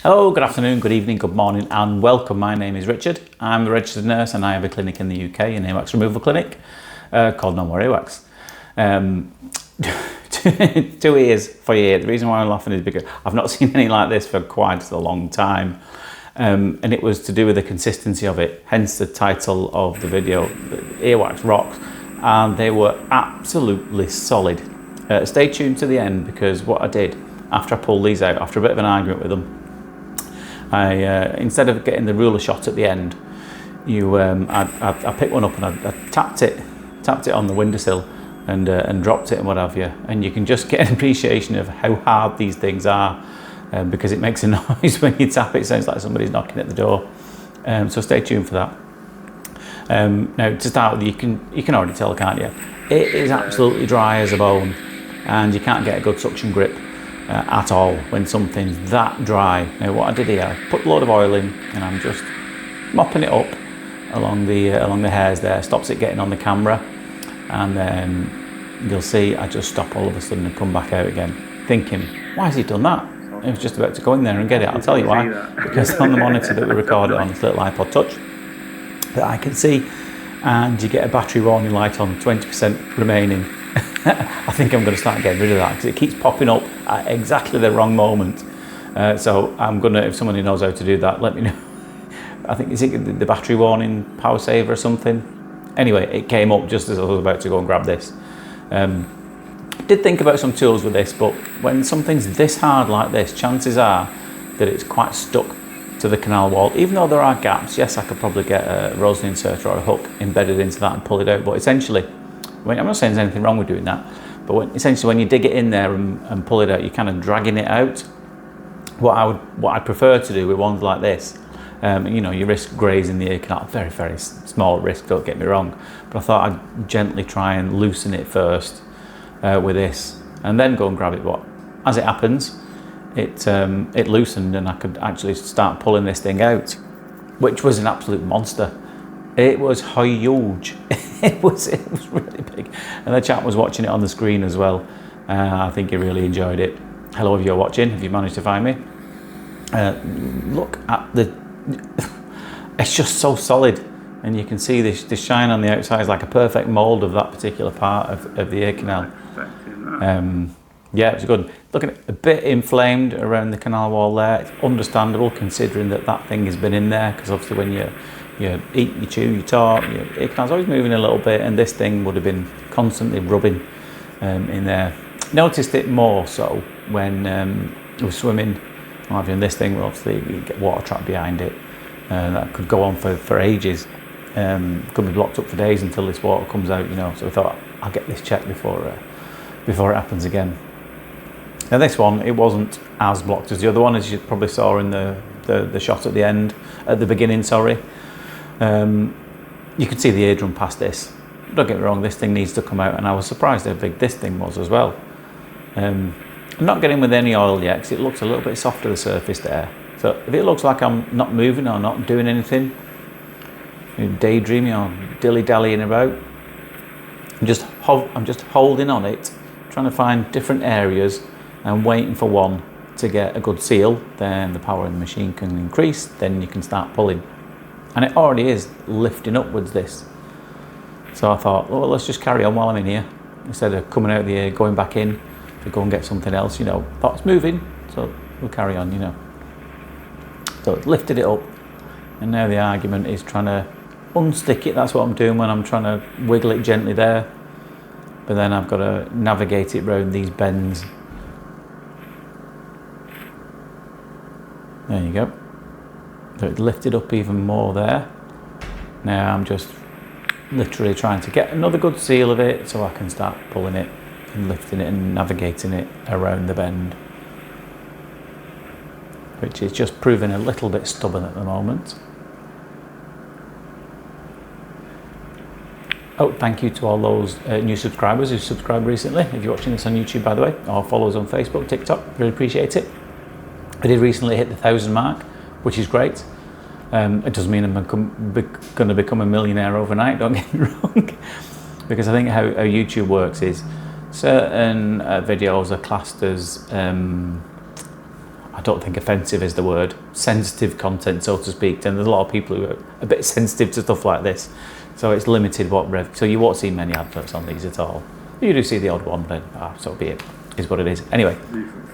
Hello, good afternoon, good evening, good morning and welcome. My name is Richard. I'm a registered nurse and I have a clinic in the UK, an earwax removal clinic called No More Earwax. 2 years for a year. The reason why I'm laughing is because I've not seen any like this for quite a long time. And it was to do with the consistency of it, hence the title of the video, Earwax Rocks, and they were absolutely solid. Stay tuned to the end because what I did after I pulled these out, after a bit of an argument with them, I instead of getting the ruler shot at the end, I picked one up and I tapped it on the windowsill and dropped it and what have you, and you can just get an appreciation of how hard these things are because it makes a noise when you tap it. It sounds like somebody's knocking at the door. So stay tuned for that. Now to start with, you can already tell, can't you? It is absolutely dry as a bone, and you can't get a good suction grip at all when something's that dry. Now what I did here, I put a load of oil in and I'm just mopping it up along the hairs there, stops it getting on the camera, and then you'll see I just stop all of a sudden and come back out again, thinking, why has he done that? I was just about to go in there and get it. I'll tell you why. Because on the monitor that we record it on, this little iPod Touch that I can see, and you get a battery warning light on, 20% remaining. I think I'm going to start getting rid of that because it keeps popping up at exactly the wrong moment. So I'm going to, if somebody knows how to do that, let me know. I think, is it the battery warning power saver or something? Anyway, it came up just as I was about to go and grab this. Did think about some tools with this, but when something's this hard like this, chances are that it's quite stuck to the canal wall. Even though there are gaps, yes, I could probably get a rosin inserter or a hook embedded into that and pull it out, but essentially, I'm not saying there's anything wrong with doing that, but essentially when you dig it in there and pull it out, you're kind of dragging it out. What I prefer to do with ones like this, you risk grazing the ear canal, very, very small risk, don't get me wrong, but I thought I'd gently try and loosen it first with this, and then go and grab it. But as it happens, it loosened and I could actually start pulling this thing out, which was an absolute monster. It was huge. It was really big, and the chap was watching it on the screen as well. I think he really enjoyed it. Hello, if you're watching, if you managed to find me. Look at it's just so solid, and you can see this shine on the outside is like a perfect mould of that particular part of the ear canal. Yeah, it was good. Looking at a bit inflamed around the canal wall there. It's understandable considering that thing has been in there, because obviously when you eat, you chew, you talk, your ear canal's always moving a little bit, and this thing would have been constantly rubbing in there. Noticed it more so when I was swimming. Having this thing, well, obviously you get water trapped behind it, that could go on for ages. Could be blocked up for days until this water comes out, So we thought, I'll get this checked before it happens again. Now this one, it wasn't as blocked as the other one, as you probably saw in the shot at the beginning, sorry. You could see the eardrum past this. Don't get me wrong, this thing needs to come out, and I was surprised how big this thing was as well. I'm not getting with any oil yet because it looks a little bit soft to the surface there. So if it looks like I'm not moving or not doing anything, daydreaming or dilly-dallying about, I'm just holding on it, trying to find different areas and waiting for one to get a good seal. Then the power in the machine can increase, then you can start pulling. And it already is lifting upwards, this. So I thought, well, let's just carry on while I'm in here, instead of coming out the ear, going back in to go and get something else, Thought it's moving, so we'll carry on, So it's lifted it up, and now the argument is trying to unstick it. That's what I'm doing when I'm trying to wiggle it gently there. But then I've got to navigate it round these bends. There you go. So it's lifted up even more there. Now I'm just literally trying to get another good seal of it so I can start pulling it and lifting it and navigating it around the bend, which is just proving a little bit stubborn at the moment. Oh, thank you to all those new subscribers who subscribed recently. If you're watching this on YouTube, by the way, or follow us on Facebook, TikTok, really appreciate it. I did recently hit the 1,000 mark, which is great. It doesn't mean I'm going to become a millionaire overnight, don't get me wrong. Because I think how YouTube works is certain videos are classed as, I don't think offensive is the word, sensitive content, so to speak. And there's a lot of people who are a bit sensitive to stuff like this. So it's limited so you won't see many adverts on these at all. You do see the odd one, but so be it. Is what it is. Anyway,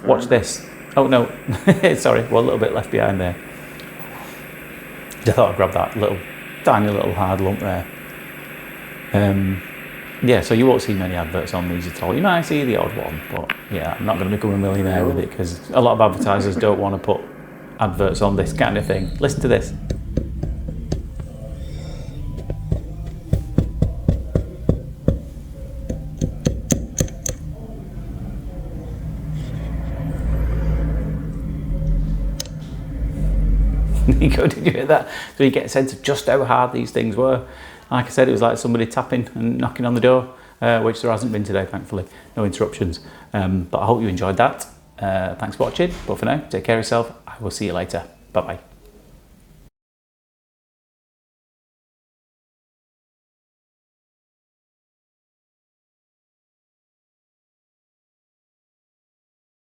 watch this. Oh no, sorry, well, a little bit left behind there. I thought I'd grab that little, tiny little hard lump there. Yeah, so you won't see many adverts on these at all. You might see the odd one, but yeah, I'm not going to become a millionaire with it because a lot of advertisers don't want to put adverts on this kind of thing. Listen to this. Did you hear that? So you get a sense of just how hard these things were. Like I said, it was like somebody tapping and knocking on the door, which there hasn't been today, thankfully. No interruptions. But I hope you enjoyed that. Thanks for watching. But for now, take care of yourself. I will see you later. Bye-bye.